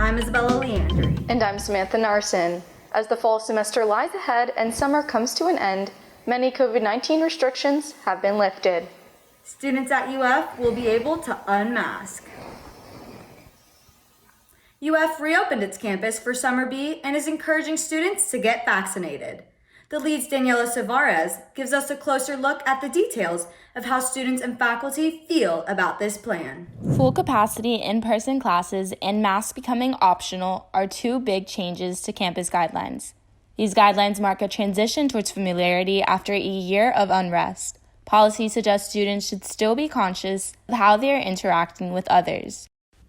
I'm Isabella Leandri. And I'm Samantha Narson. As the fall semester lies ahead and summer comes to an end, many COVID-19 restrictions have been lifted. Students at UF will be able to unmask. UF reopened its campus for Summer B and is encouraging students to get vaccinated. The Lede's Daniela Savarez gives us a closer look at the details of how students and faculty feel about this plan. Full capacity in-person classes and masks becoming optional are two big changes to campus guidelines. These guidelines mark a transition towards familiarity after a year of unrest. Policy suggests students should still be conscious of how they are interacting with others.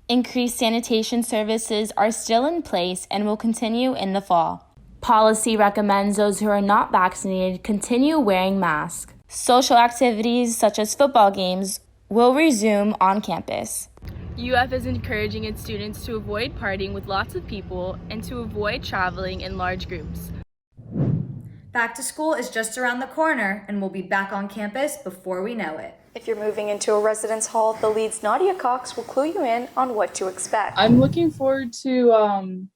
Increased sanitation services are still in place and will continue in the fall. Policy recommends those who are not vaccinated continue wearing masks. Social activities such as football games will resume on campus. UF is encouraging its students to avoid partying with lots of people and to avoid traveling in large groups. Back to school is just around the corner and we'll be back on campus before we know it. If you're moving into a residence hall, the Lede's Nadia Cox will clue you in on what to expect. I'm looking forward to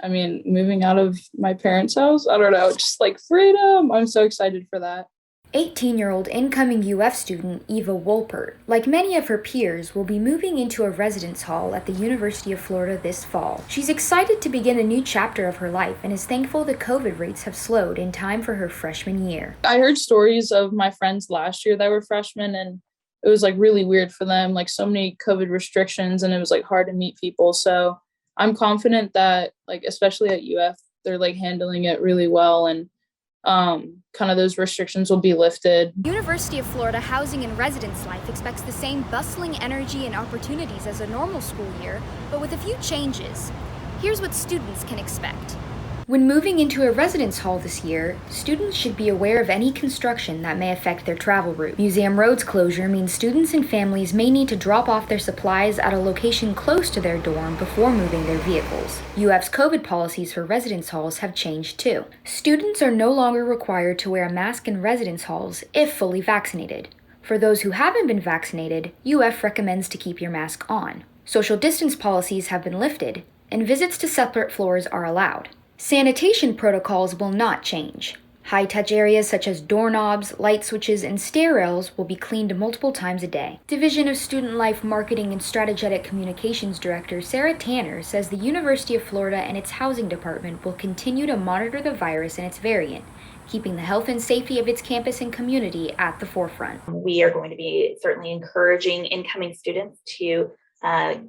moving out of my parents' house. I don't know, just like freedom. I'm so excited for that. 18-year-old incoming UF student Eva Wolpert, like many of her peers, will be moving into a residence hall at the University of Florida this fall. She's excited to begin a new chapter of her life and is thankful the COVID rates have slowed in time for her freshman year. I heard stories of my friends last year that were freshmen, and it was like really weird for them, like so many COVID restrictions, and it was like hard to meet people. So I'm confident that, like, especially at UF, they're like handling it really well, and kind of those restrictions will be lifted. University of Florida Housing and Residence Life expects the same bustling energy and opportunities as a normal school year, but with a few changes. Here's what students can expect. When moving into a residence hall this year, students should be aware of any construction that may affect their travel route. Museum Road's closure means students and families may need to drop off their supplies at a location close to their dorm before moving their vehicles. UF's COVID policies for residence halls have changed too. Students are no longer required to wear a mask in residence halls if fully vaccinated. For those who haven't been vaccinated, UF recommends to keep your mask on. Social distance policies have been lifted, and visits to separate floors are allowed. Sanitation protocols will not change. High-touch areas such as doorknobs, light switches, and stair rails will be cleaned multiple times a day. Division of Student Life Marketing and Strategic Communications Director Sarah Tanner says the University of Florida and its housing department will continue to monitor the virus and its variant, keeping the health and safety of its campus and community at the forefront. We are going to be certainly encouraging incoming students to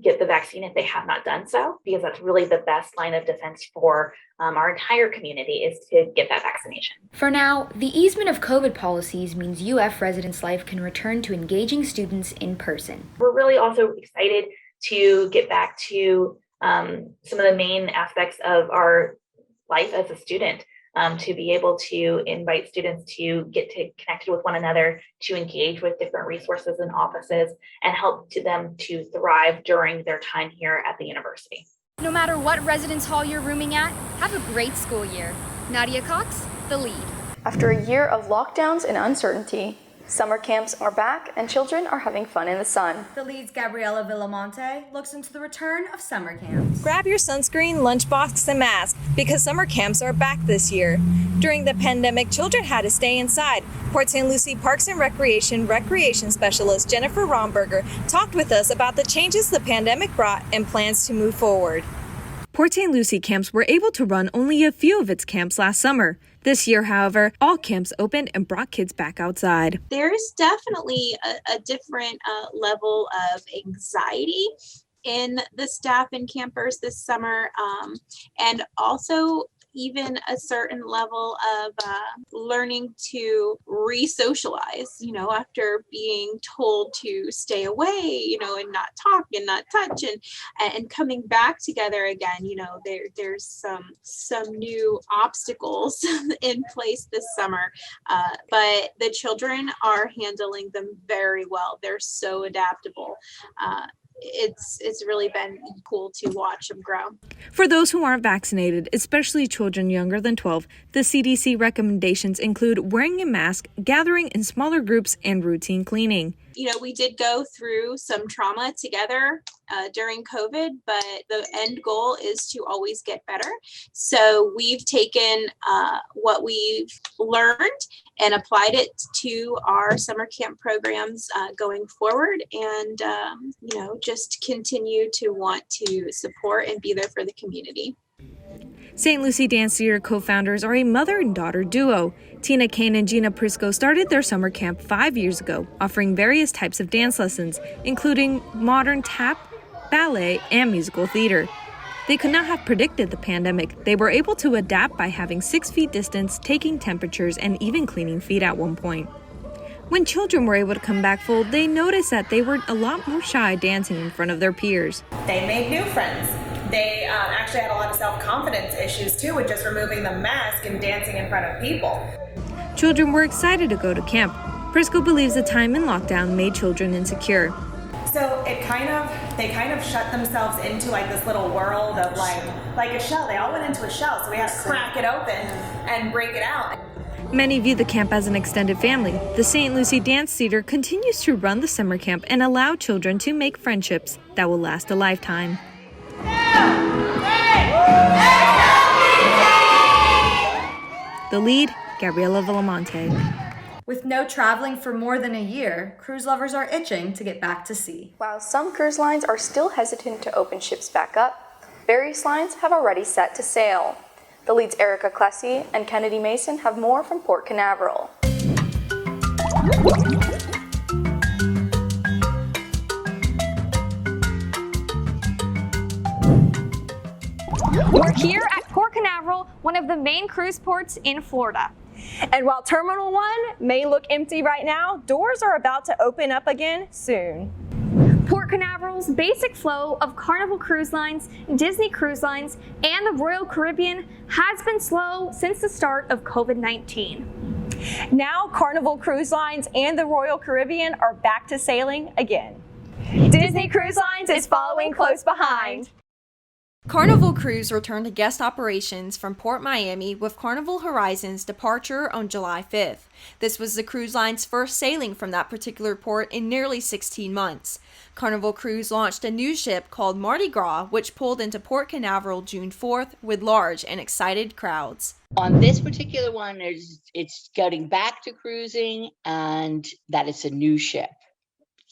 get the vaccine if they have not done so, because that's really the best line of defense for our entire community is to get that vaccination. For now, the easement of COVID policies means UF Residence Life can return to engaging students in person. We're really also excited to get back to some of the main aspects of our life as a student. To be able to invite students to get connected with one another, to engage with different resources and offices, and help them to thrive during their time here at the university. No matter what residence hall you're rooming at, have a great school year. Nadia Cox, The Lead. After a year of lockdowns and uncertainty, summer camps are back and children are having fun in the sun. The Lede's Gabriela Villamonte looks into the return of summer camps. Grab your sunscreen, lunchbox, and mask because summer camps are back this year. During the pandemic, children had to stay inside. Port St. Lucie Parks and Recreation Specialist Jennifer Romberger talked with us about the changes the pandemic brought and plans to move forward. Port St. Lucie camps were able to run only a few of its camps last summer. This year, however, all camps opened and brought kids back outside. There is definitely a different level of anxiety in the staff and campers this summer, and also even a certain level of learning to re-socialize, after being told to stay away, and not talk and not touch, and coming back together again. There's some new obstacles in place this summer, but the children are handling them very well. They're so adaptable. It's really been cool to watch them grow. For those who aren't vaccinated, especially children younger than 12, The CDC recommendations include wearing a mask, gathering in smaller groups, and routine cleaning. You know, we did go through some trauma together during COVID, but the end goal is to always get better. So we've taken what we've learned and applied it to our summer camp programs going forward, and you know, just continue to want to support and be there for the community. St. Lucie Dance Theater co-founders are a mother and daughter duo. Tina Kane and Gina Prisco started their summer camp 5 years ago, offering various types of dance lessons, including modern tap, ballet, and musical theater. They could not have predicted the pandemic. They were able to adapt by having 6 feet distance, taking temperatures, and even cleaning feet at one point. When children were able to come back full, they noticed that they were a lot more shy dancing in front of their peers. They made new friends. They actually had a lot of self-confidence issues too with just removing the mask and dancing in front of people. Children were excited to go to camp. Prisco believes the time in lockdown made children insecure. So they kind of shut themselves into like this little world of like a shell. They all went into a shell, so we had to crack it open and break it out. Many view the camp as an extended family. The St. Lucie Dance Theater continues to run the summer camp and allow children to make friendships that will last a lifetime. The lead, Gabriela Villamonte. With no traveling for more than a year, cruise lovers are itching to get back to sea. While some cruise lines are still hesitant to open ships back up, various lines have already set to sail. The leads Erica Clessy and Kennedy Mason have more from Port Canaveral. We're here at Port Canaveral, one of the main cruise ports in Florida. And while Terminal 1 may look empty right now, doors are about to open up again soon. Port Canaveral's basic flow of Carnival Cruise Lines, Disney Cruise Lines, and the Royal Caribbean has been slow since the start of COVID-19. Now Carnival Cruise Lines and the Royal Caribbean are back to sailing again. Disney Cruise Lines is following close behind. Carnival Cruise returned to guest operations from Port Miami with Carnival Horizon's departure on July 5th. This was the cruise line's first sailing from that particular port in nearly 16 months. Carnival Cruise launched a new ship called Mardi Gras, which pulled into Port Canaveral June 4th with large and excited crowds. On this particular one, it's getting back to cruising and that it's a new ship.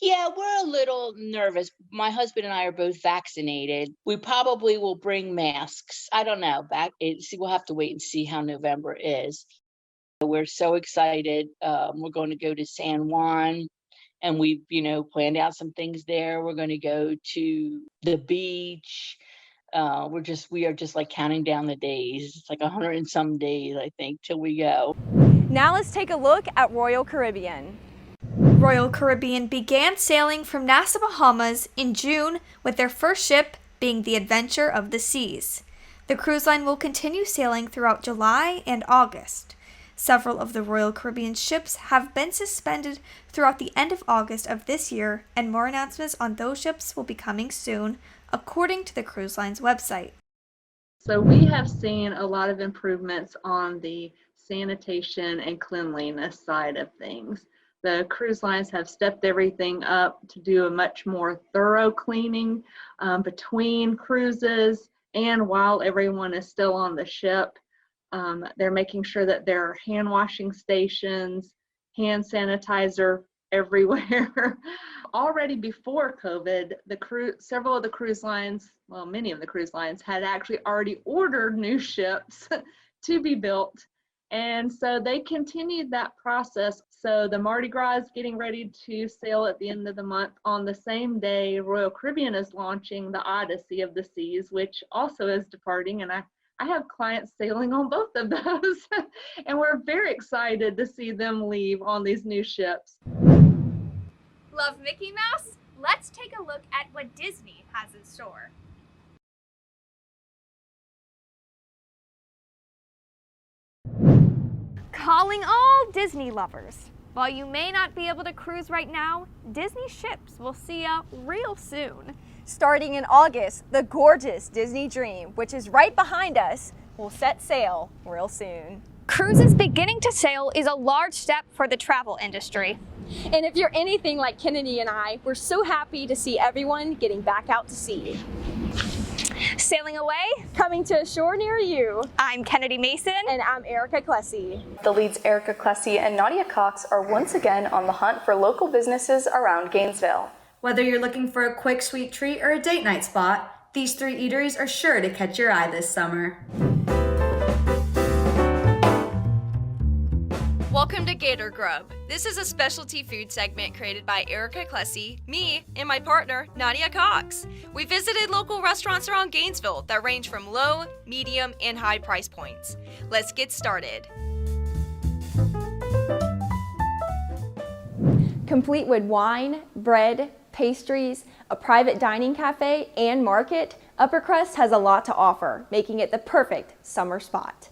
Yeah, we're a little nervous. My husband and I are both vaccinated. We probably will bring masks. I don't know. We'll have to wait and see how November is. We're so excited. We're going to go to San Juan, and we've, planned out some things there. We're going to go to the beach. We are just like counting down the days. It's like 100 and some days, I think, till we go. Now let's take a look at Royal Caribbean. Royal Caribbean began sailing from Nassau, Bahamas in June, with their first ship being the Adventure of the Seas. The cruise line will continue sailing throughout July and August. Several of the Royal Caribbean ships have been suspended throughout the end of August of this year, and more announcements on those ships will be coming soon, according to the cruise line's website. So we have seen a lot of improvements on the sanitation and cleanliness side of things. The cruise lines have stepped everything up to do a much more thorough cleaning between cruises and while everyone is still on the ship. They're making sure that there are hand washing stations, hand sanitizer everywhere. Already before COVID, several of the cruise lines, well, many of the cruise lines had actually already ordered new ships to be built. And so they continued that process. So the Mardi Gras is getting ready to sail at the end of the month. On the same day, Royal Caribbean is launching the Odyssey of the Seas, which also is departing. And I have clients sailing on both of those. And we're very excited to see them leave on these new ships. Love Mickey Mouse? Let's take a look at what Disney has in store. Calling all Disney lovers. While you may not be able to cruise right now, Disney ships will see ya real soon. Starting in August, the gorgeous Disney Dream, which is right behind us, will set sail real soon. Cruises beginning to sail is a large step for the travel industry. And if you're anything like Kennedy and I, we're so happy to see everyone getting back out to sea. Sailing away, coming to a shore near you. I'm Kennedy Mason. And I'm Erica Klesse. The Lede's Erica Klesse and Nadia Cox are once again on the hunt for local businesses around Gainesville. Whether you're looking for a quick sweet treat or a date night spot, these 3 eateries are sure to catch your eye this summer. Welcome to Gator Grub. This is a specialty food segment created by Erica Klesse, me, and my partner, Nadia Cox. We visited local restaurants around Gainesville that range from low, medium, and high price points. Let's get started. Complete with wine, bread, pastries, a private dining cafe, and market, Upper Crust has a lot to offer, making it the perfect summer spot.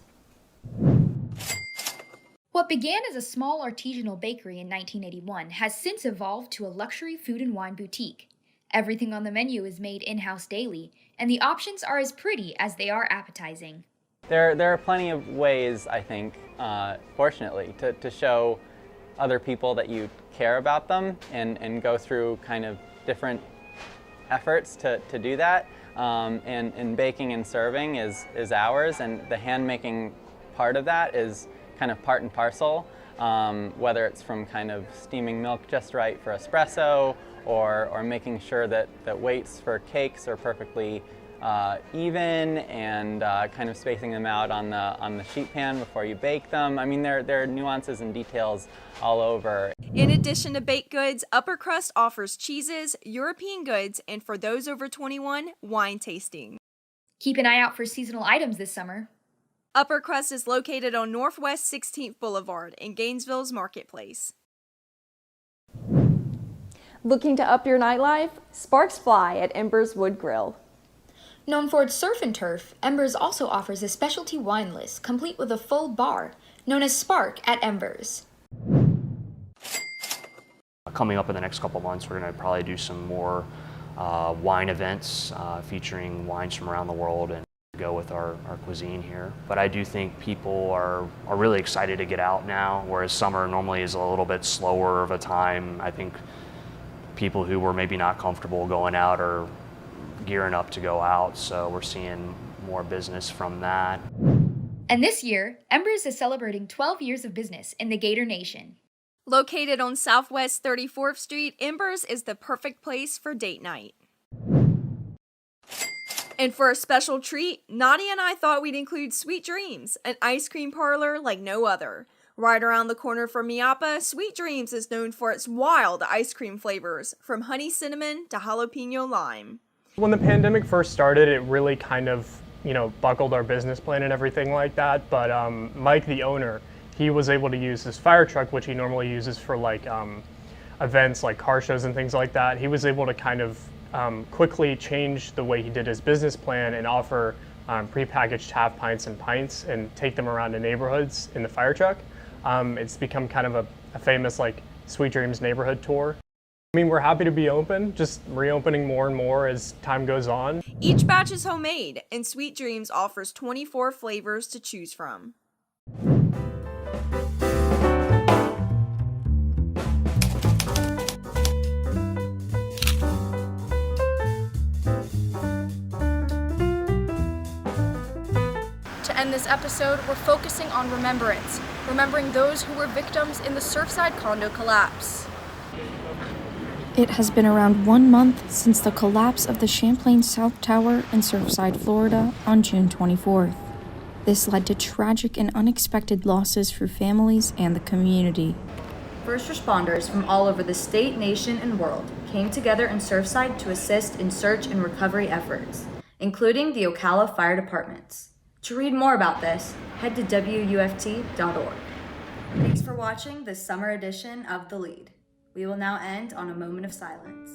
What began as a small artisanal bakery in 1981 has since evolved to a luxury food and wine boutique. Everything on the menu is made in-house daily, and the options are as pretty as they are appetizing. There are plenty of ways, I think, fortunately, to show other people that you care about them and go through kind of different efforts to do that. And baking and serving is ours, and the hand-making part of that is kind of part and parcel, whether it's from kind of steaming milk just right for espresso or making sure that weights for cakes are perfectly even and kind of spacing them out on the sheet pan before you bake them. I mean, there are nuances and details all over. In addition to baked goods, Upper Crust offers cheeses, European goods, and for those over 21, wine tasting. Keep an eye out for seasonal items this summer. Upper Crust is located on Northwest 16th Boulevard in Gainesville's Marketplace. Looking to up your nightlife? Sparks fly at Embers Wood Grill. Known for its surf and turf, Embers also offers a specialty wine list complete with a full bar, known as Spark at Embers. Coming up in the next couple months, we're going to probably do some more wine events featuring wines from around the world and go with our cuisine here. But I do think people are really excited to get out now, whereas summer normally is a little bit slower of a time. I think people who were maybe not comfortable going out are gearing up to go out, so we're seeing more business from that. And this year, Embers is celebrating 12 years of business in the Gator Nation. Located on Southwest 34th Street, Embers is the perfect place for date night. And for a special treat, Nadia and I thought we'd include Sweet Dreams, an ice cream parlor like no other. Right around the corner from Miapa, Sweet Dreams is known for its wild ice cream flavors, from honey cinnamon to jalapeno lime. When the pandemic first started, it really kind of, buckled our business plan and everything like that. But Mike, the owner, he was able to use his fire truck, which he normally uses for events like car shows and things like that. He was able to kind of quickly change the way he did his business plan and offer prepackaged half pints and pints and take them around to neighborhoods in the fire truck. It's become kind of a famous Sweet Dreams neighborhood tour. I mean, we're happy to be open, just reopening more and more as time goes on. Each batch is homemade, and Sweet Dreams offers 24 flavors to choose from. To end this episode, we're focusing on remembrance, remembering those who were victims in the Surfside condo collapse. It has been around 1 month since the collapse of the Champlain South Tower in Surfside, Florida on June 24th. This led to tragic and unexpected losses for families and the community. First responders from all over the state, nation, and world came together in Surfside to assist in search and recovery efforts, including the Ocala Fire Departments. To read more about this, head to WUFT.org. Thanks for watching this summer edition of The Lead. We will now end on a moment of silence.